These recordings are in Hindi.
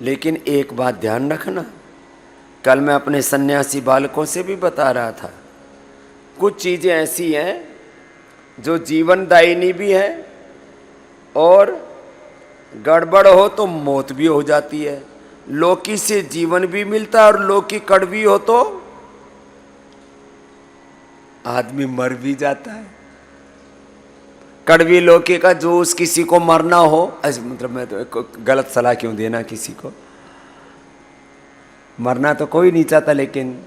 लेकिन एक बात ध्यान रखना, कल मैं अपने सन्यासी बालकों से भी बता रहा था, कुछ चीज़ें ऐसी हैं जो जीवनदायिनी भी है और गड़बड़ हो तो मौत भी हो जाती है। लौकी से जीवन भी मिलता है और लौकी कड़वी हो तो आदमी मर भी जाता है। कड़वी लौकी का जूस किसी को मरना हो, मतलब मैं तो गलत सलाह क्यों देना किसी को, मरना तो कोई नहीं चाहता, लेकिन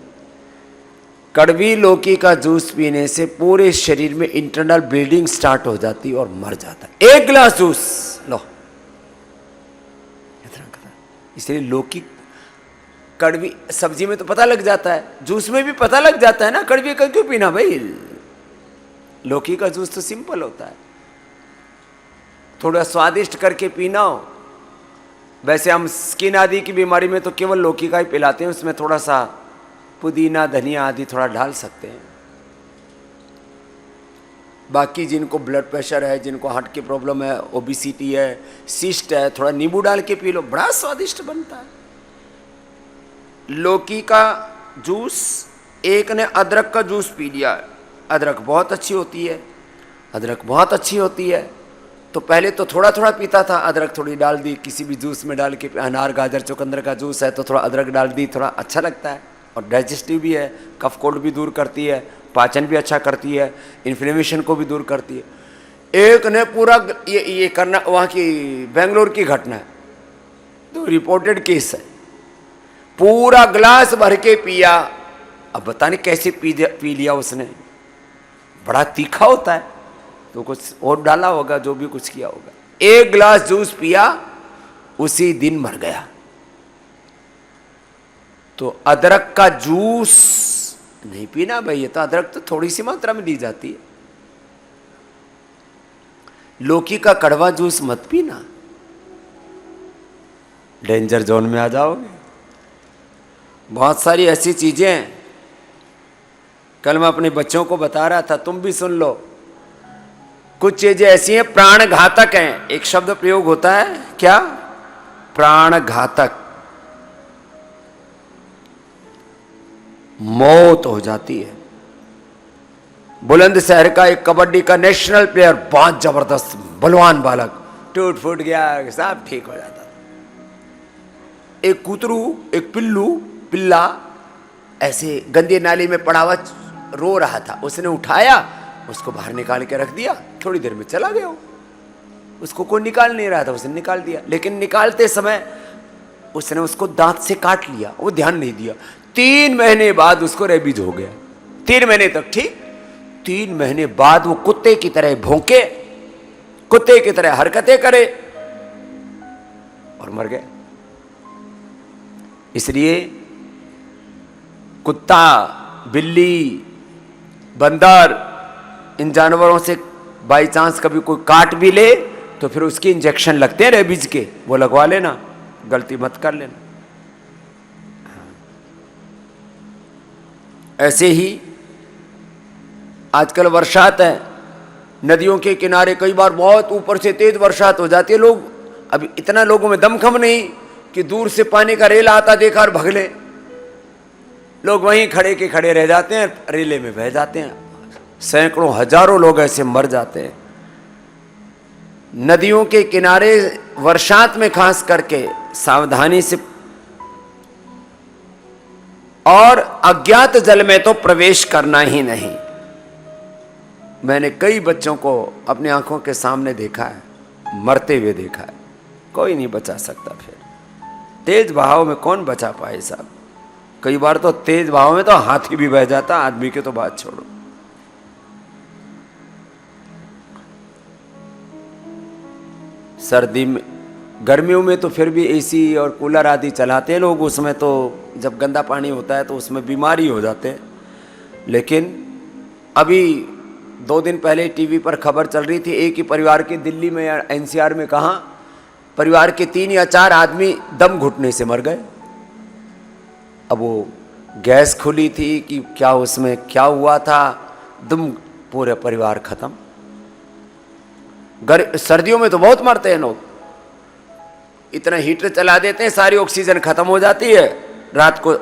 कड़वी लौकी का जूस पीने से पूरे शरीर में इंटरनल ब्लीडिंग स्टार्ट हो जाती और मर जाता है। एक गिलास जूस लो, इसलिए लौकी कड़वी सब्जी में तो पता लग जाता है, जूस में भी पता लग जाता है ना, कड़वी का क्यों पीना भाई। लौकी का जूस तो सिंपल होता है, थोड़ा स्वादिष्ट करके पीना हो। वैसे हम स्किन आदि की बीमारी में तो केवल लौकी का ही पिलाते हैं, उसमें थोड़ा सा पुदीना धनिया आदि थोड़ा डाल सकते हैं। बाकी जिनको ब्लड प्रेशर है, जिनको हार्ट की प्रॉब्लम है, ओबिसिटी है, सिस्ट है, थोड़ा नींबू डाल के पी लो, बड़ा स्वादिष्ट बनता है। लौकी का जूस, एक ने अदरक का जूस पी लिया, अदरक बहुत अच्छी होती है, अदरक बहुत अच्छी होती है। तो पहले तो थोड़ा थोड़ा पीता था, अदरक थोड़ी डाल दी किसी भी जूस में डाल के, अनार गाजर चुकंदर का जूस है तो थोड़ा अदरक डाल दी, थोड़ा अच्छा लगता है और डाइजेस्टिव भी है, कफ कोल्ड भी दूर करती है, पाचन भी अच्छा करती है, इन्फ्लेमेशन को भी दूर करती है। एक ने पूरा ये करना, वहाँ की बेंगलोर की घटना है, तो रिपोर्टेड केस है, पूरा ग्लास भर के पिया। अब बता नहीं कैसे पी लिया उसने, बड़ा तीखा होता है तो कुछ और डाला होगा, जो भी कुछ किया होगा। एक गिलास जूस पिया, उसी दिन मर गया। तो अदरक का जूस नहीं पीना भाई, ये तो अदरक तो थोड़ी सी मात्रा में ली जाती है। लौकी का कड़वा जूस मत पीना, डेंजर जोन में आ जाओगे। बहुत सारी ऐसी चीजें हैं, कल मैं अपने बच्चों को बता रहा था, तुम भी सुन लो। कुछ चीजें ऐसी हैं प्राण घातक हैं, एक शब्द प्रयोग होता है क्या, प्राण घातक, मौत हो जाती है। बुलंदशहर का एक कबड्डी का नेशनल प्लेयर, बहुत जबरदस्त बलवान बालक, टूट फूट गया, सब ठीक हो जाता था। एक कुतरू, एक पिल्ला ऐसे गंदी नाली में पड़ा हुआ रो रहा था, उसने उठाया, उसको बाहर निकाल के रख दिया, थोड़ी देर में चला गया। उसको कोई निकाल नहीं रहा था, उसने निकाल दिया, लेकिन निकालते समय उसने उसको दांत से काट लिया, वो ध्यान नहीं दिया। 3 महीने बाद उसको रेबीज हो गया। 3 महीने तक ठीक, 3 महीने बाद वो कुत्ते की तरह भौंके, कुत्ते की तरह हरकतें करे और मर गए। इसलिए कुत्ता, बिल्ली, बंदर, इन जानवरों से बाई चांस कभी कोई काट भी ले तो फिर उसके इंजेक्शन लगते हैं रेबीज के, वो लगवा लेना, गलती मत कर लेना। ऐसे ही आजकल बरसात है, नदियों के किनारे कई बार बहुत ऊपर से तेज बरसात हो जाती है, लोग, अभी इतना लोगों में दमखम नहीं कि दूर से पानी का रेला आता देखा और भग ले, लोग वहीं खड़े के खड़े रह जाते हैं, रेले में बह जाते हैं। सैकड़ों हजारों लोग ऐसे मर जाते हैं। नदियों के किनारे बरसात में खास करके सावधानी से, और अज्ञात जल में तो प्रवेश करना ही नहीं। मैंने कई बच्चों को अपनी आंखों के सामने देखा है, मरते हुए देखा है, कोई नहीं बचा सकता। फिर तेज बहाव में कौन बचा पाए साहब, कई बार तो तेज बहाव में तो हाथी भी बह जाता, आदमी की तो बात छोड़ो। सर्दी में, गर्मियों में तो फिर भी एसी और कूलर आदि चलाते हैं लोग, उसमें तो जब गंदा पानी होता है तो उसमें बीमारी हो जाते हैं। लेकिन अभी 2 दिन पहले टीवी पर खबर चल रही थी, एक ही परिवार के, दिल्ली में या एनसीआर में, कहाँ परिवार के 3 या 4 आदमी दम घुटने से मर गए। अब वो गैस खुली थी कि क्या, उसमें क्या हुआ था, दम पूरे परिवार खत्म। सर्दियों में तो बहुत मरते हैं लोग, इतना हीटर चला देते हैं, सारी ऑक्सीजन खत्म हो जाती है, रात को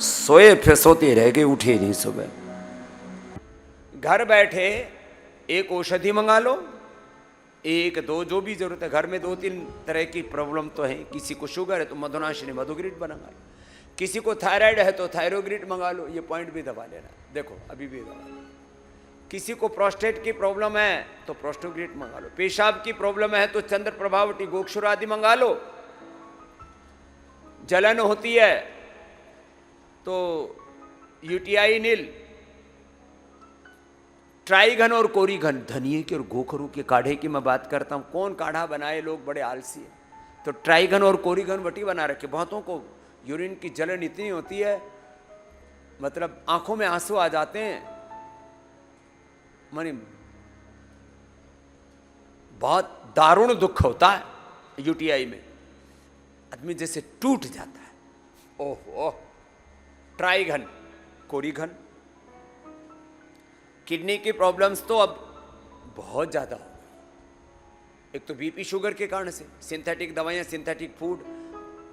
सोए फिर सोते रह गए, उठे नहीं सुबह। घर बैठे एक औषधि मंगा लो, एक दो जो भी जरूरत है, घर में 2-3 तरह की प्रॉब्लम तो है, किसी को शुगर है तो मधुनाशिनी मधुग्रीट मंगा लो, किसी को थायराइड है तो थायरोग्रीट मंगा लो, ये पॉइंट भी दबा लेना, देखो अभी भी दबा लो। किसी को प्रोस्टेट की प्रॉब्लम है तो प्रोस्टोग्रीट मंगा लो, पेशाब की प्रॉब्लम है तो चंद्र प्रभावटी गोक्षुर आदि मंगा लो, जलन होती है तो यूटीआई नील, ट्राइगन और कोरिगन, धनिये के और गोखरू के काढ़े की मैं बात करता हूं, कौन काढ़ा बनाए, लोग बड़े आलसी है, तो ट्राइगन और कोरिगन वटी बना रखे। बहुतों को यूरिन की जलन इतनी होती है, मतलब आंखों में आंसू आ जाते हैं, मानी बहुत दारुण दुख होता है यूटीआई में, आदमी जैसे टूट जाता है। ओहो, ट्राइगन कोरिगन। किडनी की प्रॉब्लम्स तो अब बहुत ज्यादा हो गई, एक तो बीपी शुगर के कारण से, सिंथेटिक दवाइयां, सिंथेटिक फूड,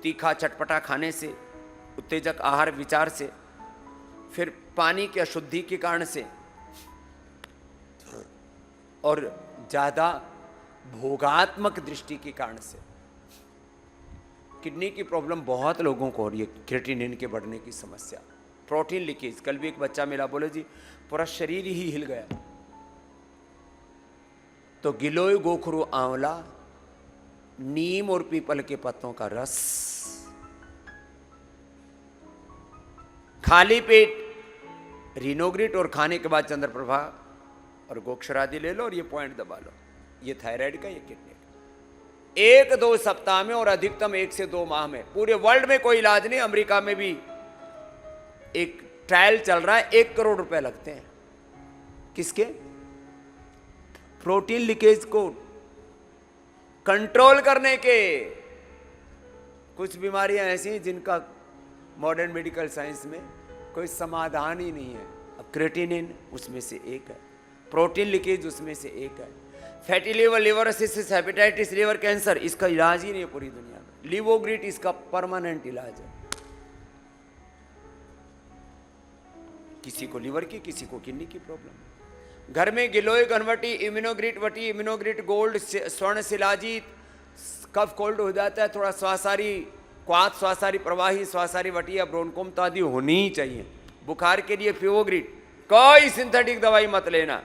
तीखा चटपटा खाने से, उत्तेजक आहार विचार से, फिर पानी की अशुद्धि के कारण से, और ज्यादा भोगात्मक दृष्टि के कारण से किडनी की प्रॉब्लम बहुत लोगों को हो रही है। क्रिएटिनिन के बढ़ने की समस्या, प्रोटीन लीकेज। कल भी एक बच्चा मिला, बोले जी पूरा शरीर ही हिल गया। तो गिलोय, गोखरू, आंवला, नीम और पीपल के पत्तों का रस, खाली पेट रिनोग्रिट और खाने के बाद चंद्रप्रभा और गोक्षरादि ले लो और ये पॉइंट दबा लो। ये थायराइड का, ये किडनी का। 1-2 सप्ताह में और अधिकतम 1 से 2 माह में, पूरे वर्ल्ड में कोई इलाज नहीं। अमेरिका में भी एक ट्रायल चल रहा है, 1 करोड़ रुपए लगते हैं। किसके? प्रोटीन लीकेज को कंट्रोल करने के। कुछ बीमारियां ऐसी हैं जिनका मॉडर्न मेडिकल साइंस में कोई समाधान ही नहीं है। अब क्रिएटिनिन उसमें से एक है, प्रोटीन लीकेज उसमें से एक है, फैटी लिवर, लिवरोसिस, हेपेटाइटिस, लिवर कैंसर, इसका इलाज ही नहीं है पूरी दुनिया में। लिवोग्रिट इसका परमानेंट इलाज है। किसी को लिवर की, किसी को किडनी की प्रॉब्लम। घर में गिलोय, घनवटी, इम्यूनोग्रिट वटी, इम्यूनोग्रिट गोल्ड, स्वर्ण शिलाजीत, कफ कोल्ड हो जाता है थोड़ा, श्वासारी क्वाथ, श्वासारी प्रवाही, श्वासारी वटी या ब्रोनकोम आदि होनी ही चाहिए। बुखार के लिए फिवोग्रिट, कोई सिंथेटिक दवाई मत लेना।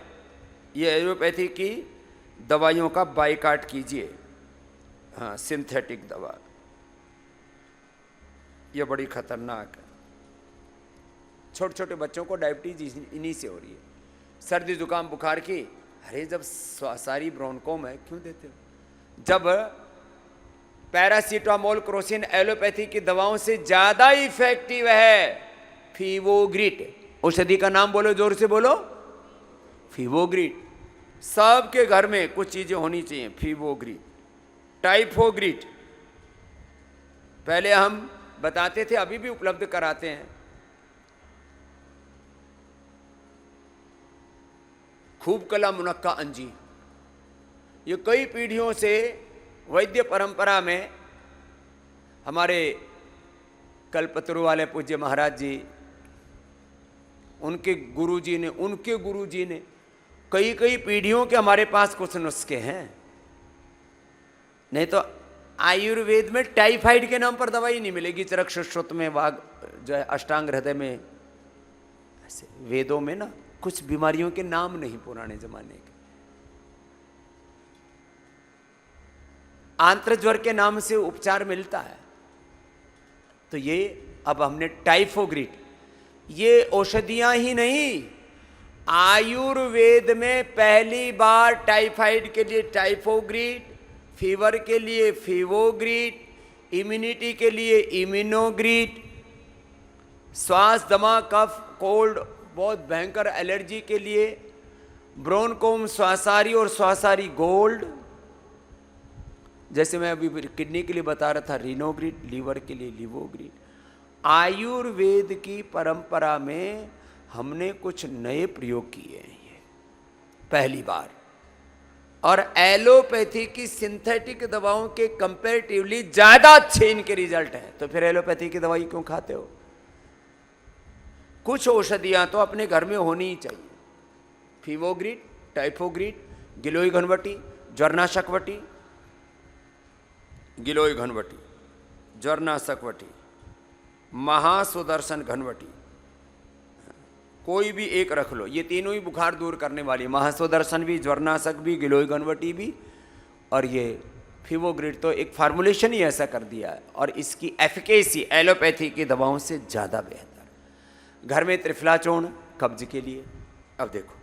ये एलोपैथी की दवाइयों का बाइकाट कीजिए। हाँ, सिंथेटिक दवा ये बड़ी खतरनाक है। छोटे छोटे बच्चों को डायबिटीज इन्हीं से हो रही है। सर्दी जुकाम बुखार की, अरे जब श्वासारी ब्रोनकोम है क्यों देते हो? जब पैरासीटामोल, क्रोसिन एलोपैथी की दवाओं से ज्यादा इफेक्टिव है फिवोग्रिट। औषधि का नाम बोलो, जोर से बोलो, फिवोग्रिट। सबके घर में कुछ चीजें होनी चाहिए। फिवोग्रिट, टाइफोग्रिट, पहले हम बताते थे, अभी भी उपलब्ध कराते हैं। खूब कला मुनक्का अंजी, ये कई पीढ़ियों से वैद्य परंपरा में हमारे कल्पतरु वाले पूज्य महाराज जी, उनके गुरुजी ने, उनके गुरुजी ने, कई कई पीढ़ियों के हमारे पास कुछ नुस्खे हैं। नहीं तो आयुर्वेद में टाइफाइड के नाम पर दवाई नहीं मिलेगी। चरक सुश्रुत में, वाग जो है, अष्टांग हृदय में, ऐसे वेदों में ना कुछ बीमारियों के नाम नहीं पुराने जमाने के। आंत्रज्वर के नाम से उपचार मिलता है। तो ये अब हमने टाइफोग्रिट, ये औषधियां ही नहीं, आयुर्वेद में पहली बार टाइफाइड के लिए टाइफोग्रिट, फीवर के लिए फिवोग्रिट, इम्यूनिटी के लिए इम्यूनोग्रिट, श्वास, दमा, कफ, कोल्ड, बहुत भयंकर एलर्जी के लिए ब्रोनकोम, श्वासारी और श्वासारी गोल्ड, जैसे मैं अभी किडनी के लिए बता रहा था रिनोग्रिट, लीवर के लिए लिवोग्रिट। आयुर्वेद की परंपरा में हमने कुछ नए प्रयोग किए हैं। ये पहली बार और एलोपैथी की सिंथेटिक दवाओं के कंपैरेटिवली ज्यादा अच्छे इनके रिजल्ट हैं, तो फिर एलोपैथी की दवाई क्यों खाते हो? कुछ औषधियां तो अपने घर में होनी ही चाहिए। फीवोग्रिड, टाइफोग्रिड, गिलोय घनवटी, ज्वरनाशक वटी, गिलोय घनवटी, ज्वरनाशक वटी, महासुदर्शन घनवटी, कोई भी एक रख लो, ये तीनों ही बुखार दूर करने वाली, महासुदर्शन भी, ज्वरनाशक भी, गिलोय घनवटी भी, और ये फीवोग्रिड। तो एक फार्मूलेशन ही ऐसा कर दिया है, और इसकी एफिकेसी एलोपैथी की दवाओं से ज़्यादा बेहतर। घर में त्रिफला चूर्ण कब्ज के लिए, अब देखो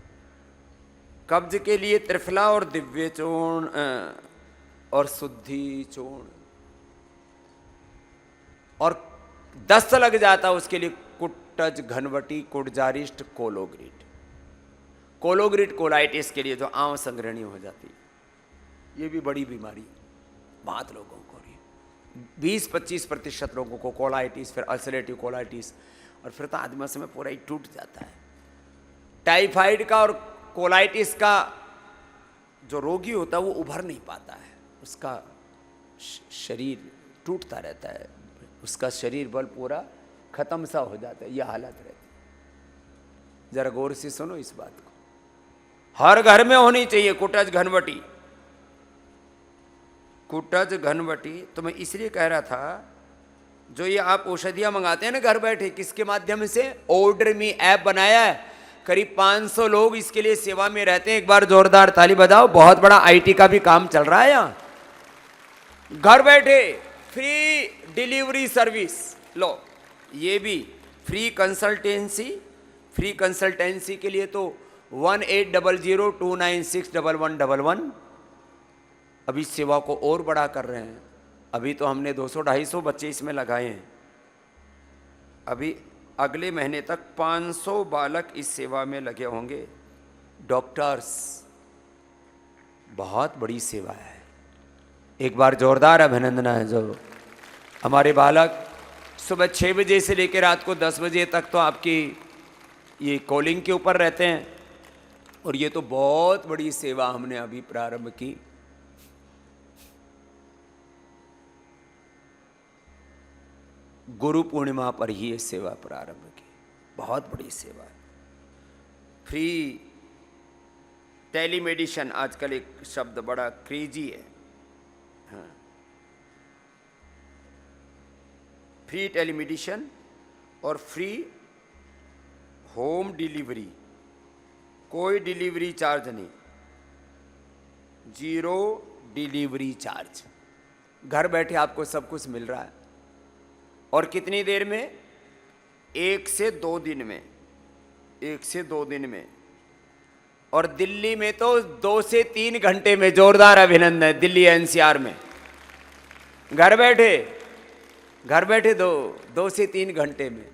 कब्ज के लिए त्रिफला और दिव्य चूर्ण और शुद्धि चूर्ण, और दस्त लग जाता उसके लिए कुटज, घनवटी, कुटजारिष्ट, कोलोग्रिड। कोलोग्रिड कोलाइटिस के लिए जो आंव संग्रहणी हो जाती है, ये भी बड़ी बीमारी बहुत लोगों को रही, 20-25% लोगों को कोलाइटिस, फिर अल्सरेटिव कोलाइटिस, और फिर तो आदमी समय पूरा ही टूट जाता है। टाइफाइड का और कोलाइटिस का जो रोगी होता है वो उभर नहीं पाता है, उसका शरीर टूटता रहता है, उसका शरीर बल पूरा खत्म सा हो जाता है, यह हालत रहती है। जरा गौर से सुनो इस बात को, हर घर में होनी चाहिए कुटज घनवटी। कुटज घनवटी तो मैं इसलिए कह रहा था, जो ये आप औषधियां मंगाते हैं ना घर बैठे, किसके माध्यम से? ऑर्डर मी ऐप बनाया है, करीब 500 लोग इसके लिए सेवा में रहते हैं। एक बार जोरदार ताली बजाओ, बहुत बड़ा आईटी का भी काम चल रहा है यहां। घर बैठे फ्री डिलीवरी सर्विस लो, ये भी फ्री कंसल्टेंसी। फ्री कंसल्टेंसी के लिए तो 1800-296-1111। अभी सेवा को और बड़ा कर रहे हैं, अभी तो हमने 200-250 बच्चे इसमें लगाए हैं। अभी अगले महीने तक 500 बालक इस सेवा में लगे होंगे। डॉक्टर्स, बहुत बड़ी सेवा है। एक बार जोरदार अभिनंदन है। जो हमारे बालक सुबह 6 बजे से लेकर रात को 10 बजे तक तो आपकी ये कॉलिंग के ऊपर रहते हैं, और ये तो बहुत बड़ी सेवा हमने अभी प्रारंभ की। गुरु पूर्णिमा पर ही ये सेवा प्रारंभ की, बहुत बड़ी सेवा है। फ्री टेलीमेडिसिन, आजकल एक शब्द बड़ा क्रेजी है। हाँ, फ्री टेलीमेडिसिन और फ्री होम डिलीवरी, कोई डिलीवरी चार्ज नहीं, 0 डिलीवरी चार्ज। घर बैठे आपको सब कुछ मिल रहा है, और कितनी देर में? 1 से 2 दिन में, 1 से 2 दिन में। और दिल्ली में तो 2 से 3 घंटे में। जोरदार अभिनंदन दिल्ली एनसीआर में। घर बैठे 2 से 3 घंटे में।